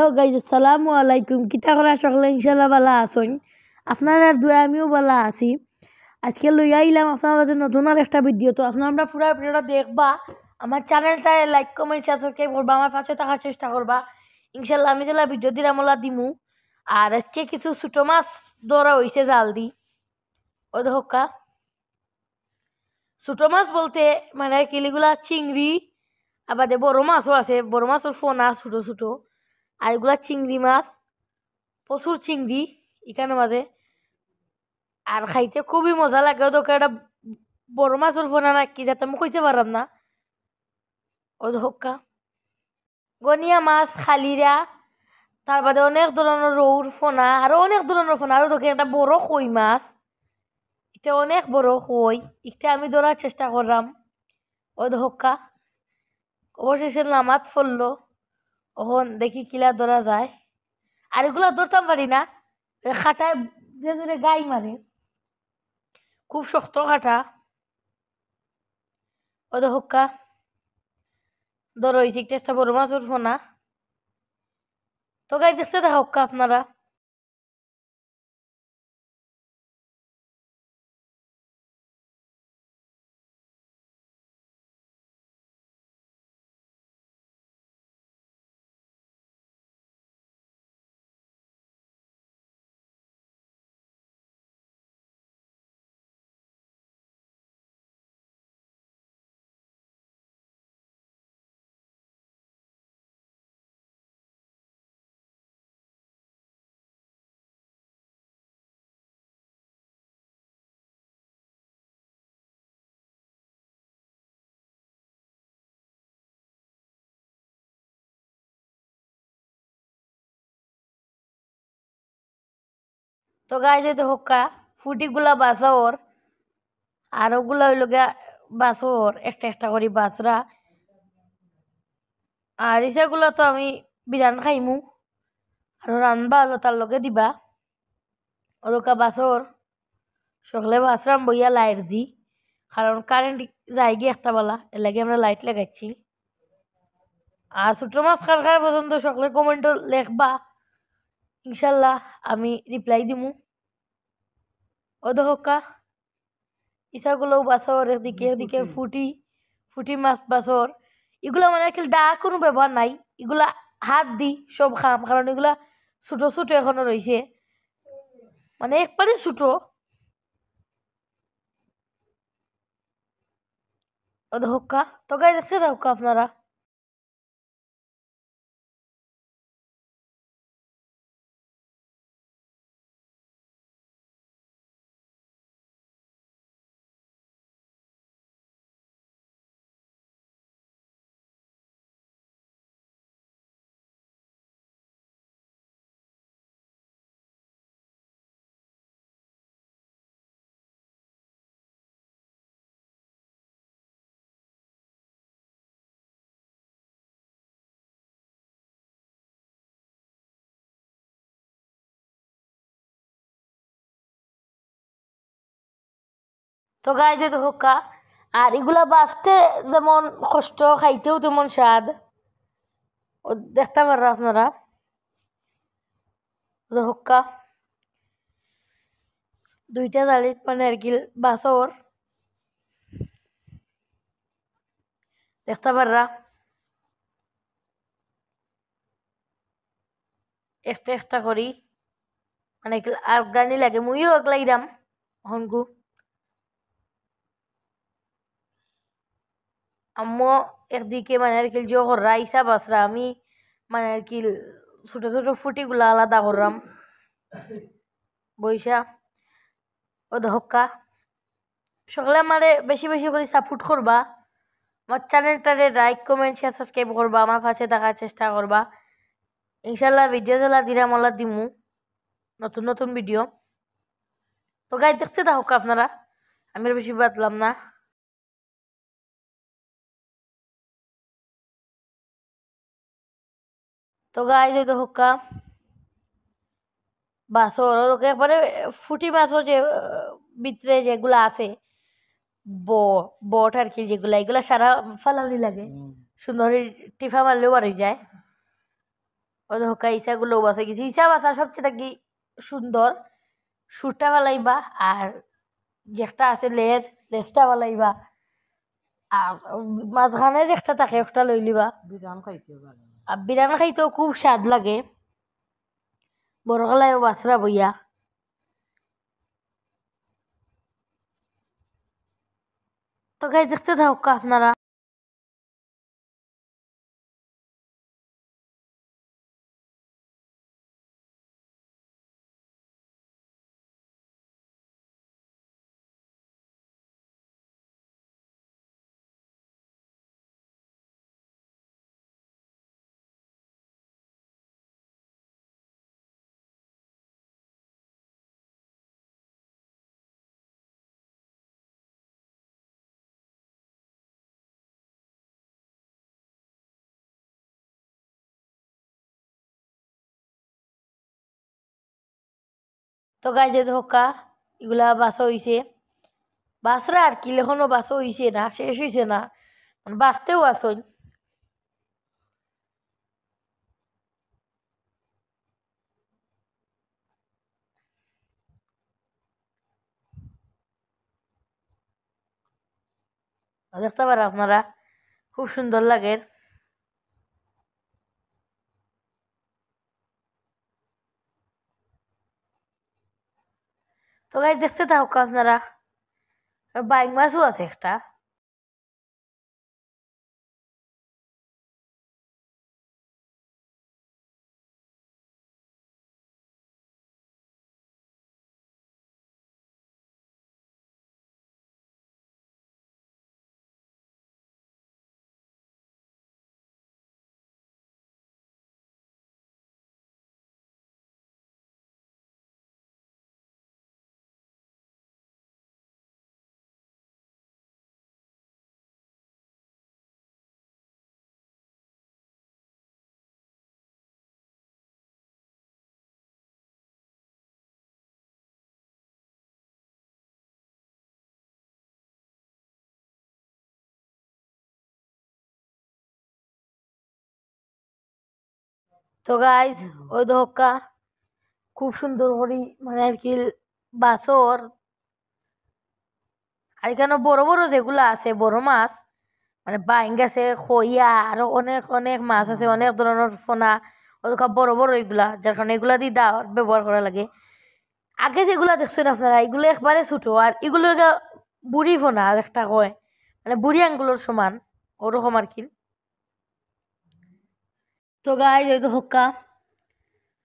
Hello guys, আসসালামু আলাইকুম। কিতা করা সকলে ইনশাল্লাহ ভালো আছেন? আপনারা দুয়া আমিও ভালো আছি। আজকে লইয়া আইলাম আপনার কাছে নতুন আর একটা ভিডিও। তো আপনারা আমরা পুরো ভিডিওটা দেখবা, আমার চ্যানেলটা লাইক কমেন্ট শেয়ার সাবস্ক্রাইব করবা, আমার পাশে থাকার চেষ্টা করবা। ইনশাল্লাহ আমি যেলা ভিডিও দিলাম ওলা দিমু। আর আজকে কিছু ছোটো মাছ ধরা হয়েছে জাল দি। ও দেখা ছোটো মাছ বলতে মানে কিলিগুলা চিংড়ি, আবার বড় মাছও আছে, বড় মাছের ফোনা ছোটো ছোটো। আর এগুলা চিংড়ি মাছ, প্রচুর চিংড়ি এখানে মাঝে। আর খাইতে খুবই মজা লাগে। ওদেরকে একটা বড় মাছের ফোনা না কি যাতে আমি কইতে পারলাম না। ও হক্কা গনিয়া মাছ, খালিরা, তার বাদে অনেক ধরনের রৌর ফোনা, আরো অনেক ধরনের ফোনা। আর ওদেরকে একটা বড় কই মাছ, এটা অনেক বড় কই, এটা আমি ধরার চেষ্টা করলাম। ও হক্কা অবশেষে নামাজ পড়লো। ওখন দেখি কিলা ধরা যায়। আর এগুলা ধরতাম পারি না, খাটায় যে জোরে গাই মারে, খুব শক্ত কাটা। ওদের হক্কা ধর হয়েছে একটা বড় মাছের ফোনা। তো গাই দেখতে দেখা হক্কা আপনারা। তো গাই যেতে হক্কা ফুটিগুলা বাসা ওর, আর ওগুলা হইল গিয়া বাস ওর একটা একটা করি বাসরা। আর ইসাগুলা তো আমি বিরান খাইমু, আর রানবা হলো তার লগে দিবা। ওদকা বাসর সকলে বাসরাম বইয়া লাইট দি, কারণ কারেন্ট যাই গিয়ে একটা বেলা, এর লাগে আমরা লাইট লাগাচ্ছি। আর ছোট মাছ খার খার পর্যন্ত সকলে কমেন্ট লেখবা, ইনশাল্লাহ আমি রিপ্লাই দিমু। ও দহকা ইসাগুলোও বাসর, এদিকে এদিকে ফুটি ফুটি মাছ বাসর। এগুলা মানে কি দা কোনো ব্যবহার নাই, এগুলা হাত দি সব খাম, কারণ এগুলা ছোটো ছোটো এখনো রয়েছে, মানে একবারে ছোটো। ও দহকা তো গাই দেখতে থাকা আপনারা। তো গাই যে হোক্কা, আর এগুলা বাঁচতে যেমন কষ্ট, খাইতেও তেমন স্বাদ। ও দেখতে পারা আপনারা। হোক্কা দুইটা দালিত মানে আর কি বাসর দেখতে পাররা। একটা একটা করি মানে আফগানি লাগে, মুইও একলাইরাম হনগু। আম্মু একদিকে মানে আর কি জো কররা ইসা বাসরা, আমি মানে আর কি ছোট ছোট ফুটিগুলা আলাদা করলাম বইসা। ও হক্কা সকলে আমারে বেশি বেশি করে সাপোর্ট করবা, আমার চ্যানেলটারে লাইক কমেন্ট শেয়ার সাবস্ক্রাইব করবা, আমার পাশে থাকার চেষ্টা করবা। ইনশাল্লাহ ভিডিও জ্বালা দিরামলা দিমু নতুন নতুন ভিডিও। তো গাই দেখতে থাকুক আপনারা, আমি আর বেশি বাতলাম না। তো গাই যদি হোক্কা বাসর একবারে ফুটি মাছও যে ভিতরে যেগুলা আছে বট আর কি, যেগুলা এগুলা সারা ফালানি লাগে, সুন্দর টিফা মারলেও বার হয়ে যায়। ওই হোকা ইসাগুলো বাস হয়ে গেছে। ইসা বাসা সবচেয়ে থাকি সুন্দর। সুরটা বালাইবা আর যে একটা আছে লেজটা বালাইবা আর মাঝখানে যে একটা থাকে একটা লই লিবা। আর বিরান খাইতেও খুব স্বাদ লাগে। বড় গলায় বাছরা বইয়া। তো গাই দেখতে থাকুক আপনারা। তো গাই যে হোকা এগুলা বাসা হইছে। বাসরা আর কি এখনো বাসা হইছে না, শেষ হইছে না, বাঁচতেও আসন। দেখতে পারেন আপনারা, খুব সুন্দর লাগে। তো গাই দেখতে থাকুক আপনারা। বাইক মাছও আছে একটা। তো গাইজ ওই হোকা খুব সুন্দর করে মানে আর কি বাসর। আর এখানে বড় বড় যেগুলো আছে বড় মাছ, মানে বাইং আছে, খইয়া, আরো অনেক অনেক মাছ আছে, অনেক ধরনের ফোনা। ওইগুলা বড় বড় এগুলা, যার কারণে এগুলা দিয়ে দাওয়াত ব্যবহার করা লাগে। আগে যেগুলা দেখছেন আপনারা এগুলো একবারে ছোট, আর এগুলো বুড়ি ফোনা আর একটা কয়, মানে বুড়ি আঙ্গুলের সমান ওরকম আর কি। তো গাই যেহেতু হক্কা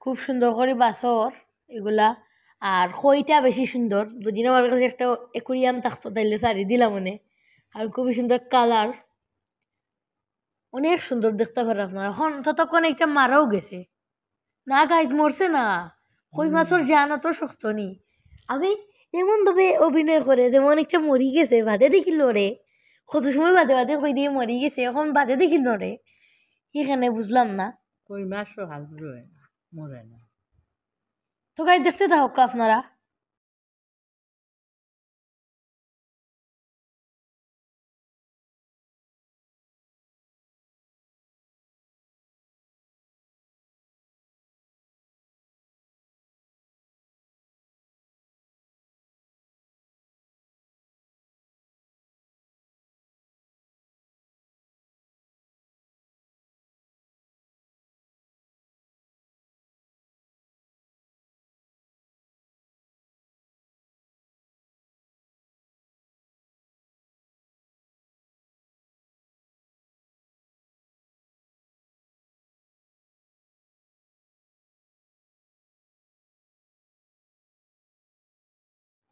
খুব সুন্দর করে বাসর এগুলা। আর খইটা বেশি সুন্দর, যদি আমার কাছে একটা একুরিয়াম থাকতো তাইলে সারি দিলাম মনে। আর খুবই সুন্দর কালার, অনেক সুন্দর দেখতে পারেন আপনারা। এখন ততক্ষণ একটা মারাও গেছে না, গাইজ মরছে না। কই মাছের জান অত শক্ত নি। আমি এমন ভাবে অভিনয় করে যেমন একটা মরি গেছে, বাদে দেখি লড়ে। কত সময় বাদে বাদে কই দিয়ে মরি গেছে, এখন বাদে দেখি লড়ে। এখানে বুঝলাম না। কই মাছও হাল মরে না। তো গাইজ দেখতে থাকুক আপনারা।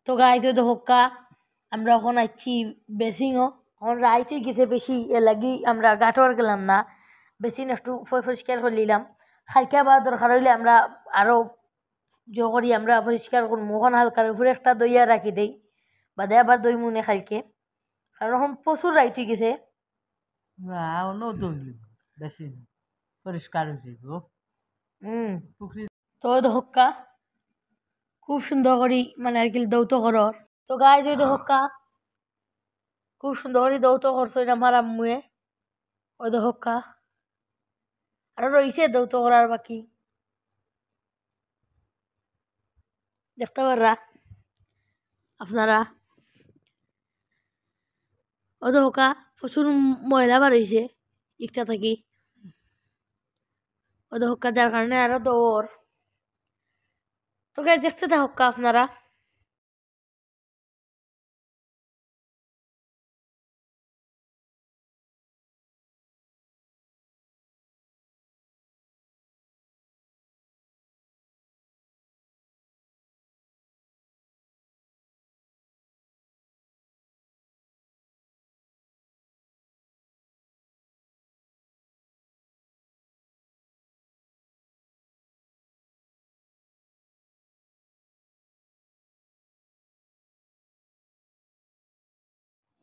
তো গাইজ ওই হোক্কা আমরা এখন আইছি বেসিংও। এখন রাইতে গেছে বেশি, এ লাগি আমরা গাঁটর গেলাম না। বেশি একটু পরিষ্কার করে নিলাম। খালকে আবার দরকার হইলে আমরা আরও করি, আমরা পরিষ্কার করবো। এখন হালকার উপরে একটা দইয়া রাখি দেই, বাদে আবার দই মুনে খালকে। কারণ এখন প্রচুর রাইতে গেছে। না অন্য দই বেশি পরিষ্কার হয়ে যাইব। পুকুরি তো ওই হোক্কা খুব সুন্দর করি মানে আর কি দৌত করর। তো গাইজ ওই হোক্কা খুব সুন্দর করে দৌত করছো আমার আম্মুয়ে। ওই হোক্কা আরো রয়েছে দৌত করার বাকি দেখতে পাররা আপনারা ও তো হোকা প্রচুর ময়লা বাড়িয়েছে ইটা থাকি ও তো হোকা যার কারণে আরো দৌড় তো গাইস দেখতে থাকা আপনারা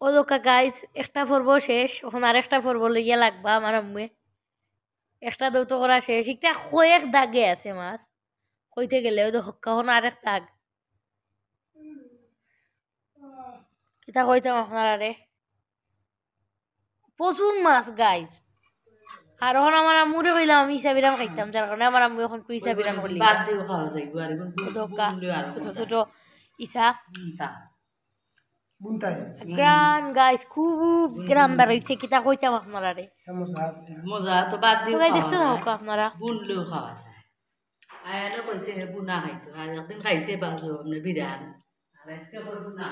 ও দোকা গাইস একটা পর্ব শেষ এখন আরেকটা পর্ব লইয়া লাগবা আমার আম্মুয়ে একটা দৌত করা শেষ একটা কয়েক দাগে আছে মাছ কইতে গেলে ওই তো হক্কা হন আরেক দাগ কিতা কইতাম আপনারা রে প্রচুর মাছ গাইস আর এখন আমার আম্মুরে কইলাম আমি ইসাবিরাম খাইতাম যার কারণে আমার আম্মু এখন কুই ইসাবিরাম করলি বাদ দিও খাওয়া যাইব আর এখন দোকা ছোট ছোট ইসা তা গ্রান গাইস খুব গ্রাম বেরোইছে কিতা কইতাম আপনারা রে মজা তো বাদ দিও তো গাই দেখতে থাকুক আপনারা বুনলেও খাওয়া যায় আয়ালে কইছে হে বুনা খাইতো আর একদিন খাইছে বাজু আপনি বিরান আর আজকে করবো না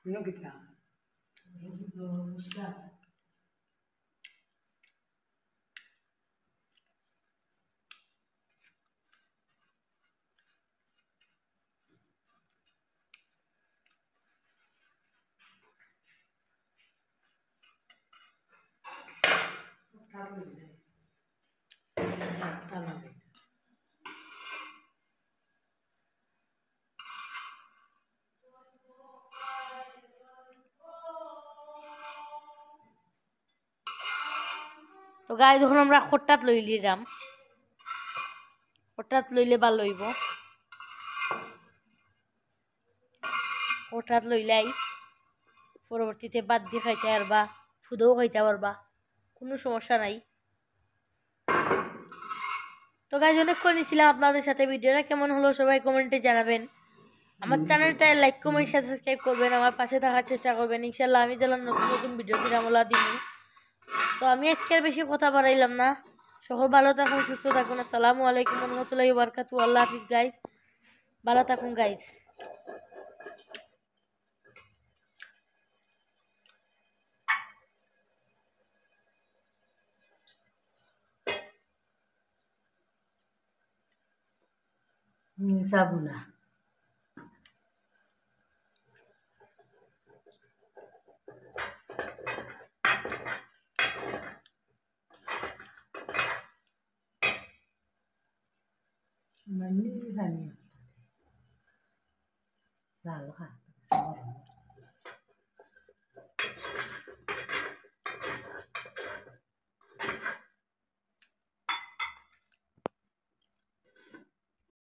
Minum kita. তো গাই যখন আমরা খট্টাত লইলিরাম খট্টাত লইলে বা লইব খট্টাত লইলাই পরবর্তীতে বাদ দিয়ে খাইতে পারবা শুধুও খাইতে পারবা কোনো সমস্যা নাই তো গাইজ অনেক করে নিয়েছিলাম আপনাদের সাথে ভিডিওটা কেমন হলো সবাই কমেন্টে জানাবেন আমার চ্যানেলটা লাইক কমেন্ট সাবস্ক্রাইব করবেন আমার পাশে থাকার চেষ্টা করবেন ইনশাল্লাহ আমি যেন নতুন নতুন ভিডিও কিরামলা দিব তো আমি আজকে আর বেশি কথা বাড়াইলাম না সকল ভালো থাকুন সুস্থ থাকুন আসসালামু আলাইকুম রহমতুল্লাহি ওয়া বারাকাতুহু আল্লাহ হাফিজ গাইজ ভালো থাকুন guys সাবুনা Mani hani. Lalu kan.